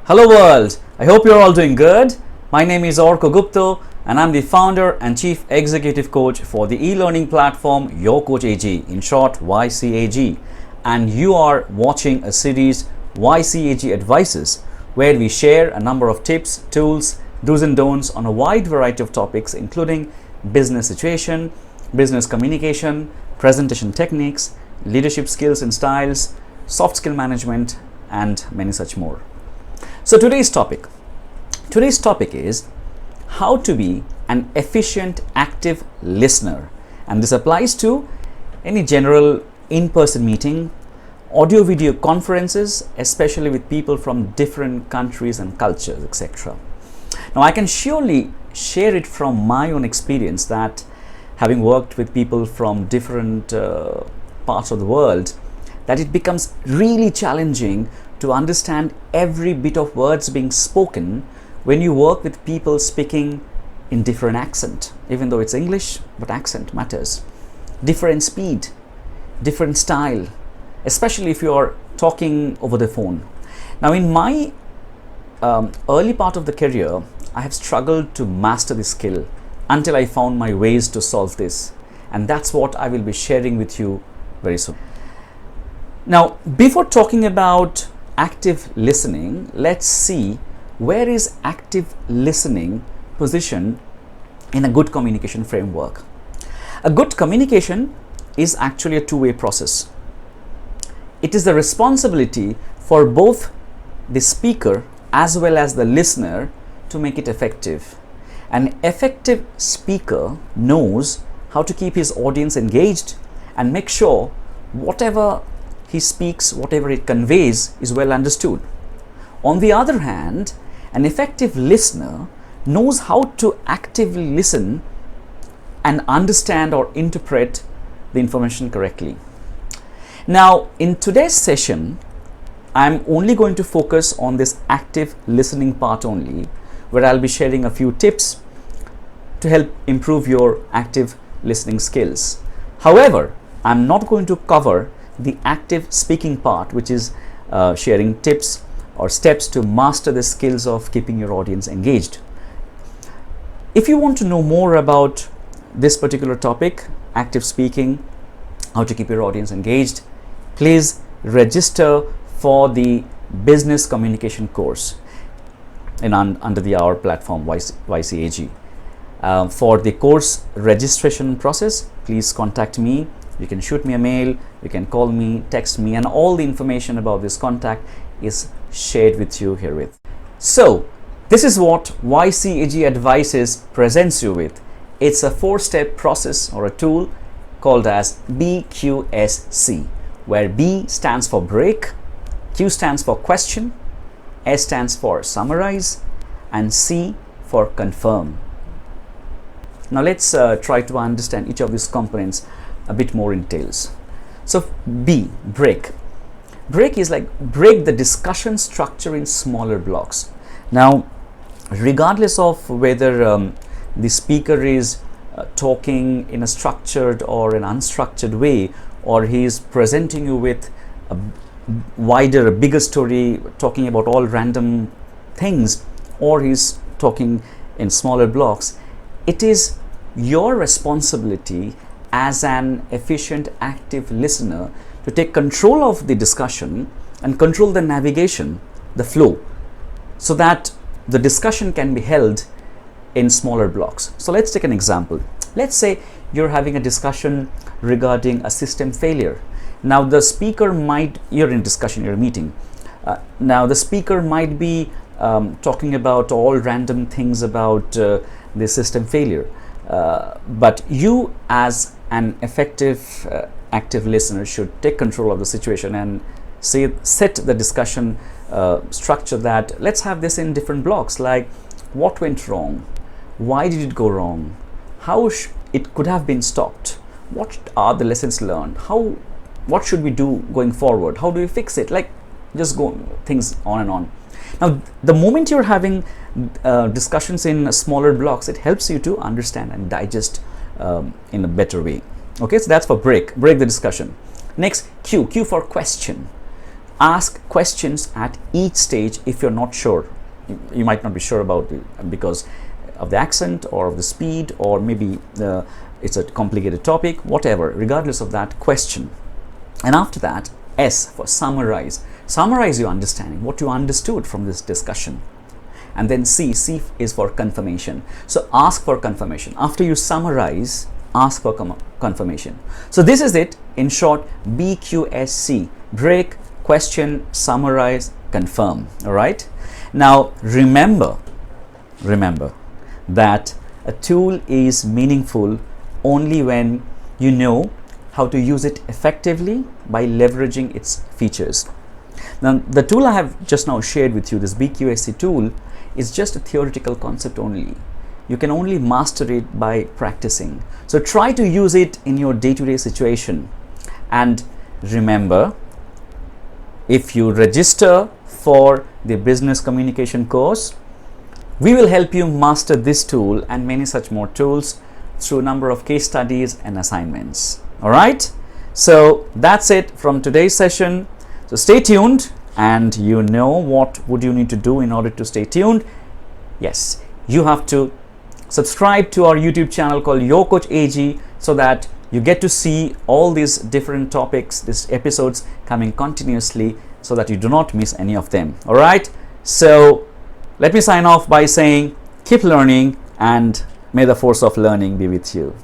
Hello world, I hope you're all doing good. My name is Orko Gupta and I'm the founder and chief executive coach for the e-learning platform Your Coach AG, in short YCAG. And you are watching a series YCAGadvises where we share a number of tips, tools, do's and don'ts on a wide variety of topics including business situation, business communication, presentation techniques, leadership skills and styles, soft skill management and many such more. So today's topic is how to be an efficient active listener, and this applies to any general in-person meeting, audio video conferences, especially with people from different countries and cultures, etc. Now I can surely share it from my own experience that having worked with people from different parts of the world, that it becomes really challenging to understand every bit of words being spoken when you work with people speaking in different accent. Even though it's English, but accent matters. Different speed, different style, especially if you're talking over the phone. Now in my early part of the career, I have struggled to master this skill until I found my ways to solve this, and that's what I will be sharing with you very soon. Now, before talking about active listening, let's see where is active listening positioned in a good communication framework. A good communication is actually a two-way process. It is the responsibility for both the speaker as well as the listener to make it effective. An effective speaker knows how to keep his audience engaged and make sure whatever he speaks, whatever it conveys, is well understood. On the other hand, an effective listener knows how to actively listen and understand or interpret the information correctly. Now, in today's session, I'm only going to focus on this active listening part only, where I'll be sharing a few tips to help improve your active listening skills. However, I'm not going to cover the active speaking part, which is sharing tips or steps to master the skills of keeping your audience engaged. If you want to know more about this particular topic, active speaking, how to keep your audience engaged, please register for the business communication course under our platform YCAG. For the course registration process, please contact me. You can shoot me a mail, you can call me, text me, and all the information about this contact is shared with you herewith. So this is what YCAGadvises presents you with. It's a 4-step process or a tool called as BQSC, where B stands for break, Q stands for question, S stands for summarize, and C for confirm. Now let's try to understand each of these components a bit more in details. So B, break. Break is like break the discussion structure in smaller blocks. Now, regardless of whether the speaker is talking in a structured or an unstructured way, or he is presenting you with a bigger story, talking about all random things, or he's talking in smaller blocks, it is your responsibility as an efficient active listener to take control of the discussion and control the navigation, the flow, so that the discussion can be held in smaller blocks. So let's take an example. Let's say you're having a discussion regarding a system failure. Now the speaker you're in discussion, you're meeting. Now the speaker might be talking about all random things about the system failure. But you as an effective active listener should take control of the situation and set the discussion structure that let's have this in different blocks, like what went wrong, why did it go wrong, how it could have been stopped, what are the lessons learned, what should we do going forward, how do we fix it, like just go things on and on. Now the moment you're having discussions in smaller blocks, it helps you to understand and digest in a better way. Okay, so that's for break the discussion. Next, Q for question. ask questions at each stage if you're not sure. You might not be sure about it because of the accent or of the speed, or maybe it's a complicated topic, whatever. Regardless of that, question. And after that, S for summarize. Summarize your understanding, what you understood from this discussion. And then C is for confirmation. So ask for confirmation. After you summarize, ask for confirmation. So this is it. In short, BQSC: break, question, summarize, confirm. All right. Now remember that a tool is meaningful only when you know how to use it effectively by leveraging its features. Now, the tool I have just now shared with you, this BQSC tool, is just a theoretical concept only. You can only master it by practicing. So try to use it in your day-to-day situation. And remember, if you register for the business communication course, we will help you master this tool and many such more tools through a number of case studies and assignments. All right. So that's it from today's session. So stay tuned, and you know what would you need to do in order to stay tuned? Yes, you have to subscribe to our YouTube channel called Your Coach AG, so that you get to see all these different topics, these episodes coming continuously, so that you do not miss any of them. All right. So let me sign off by saying keep learning, and may the force of learning be with you.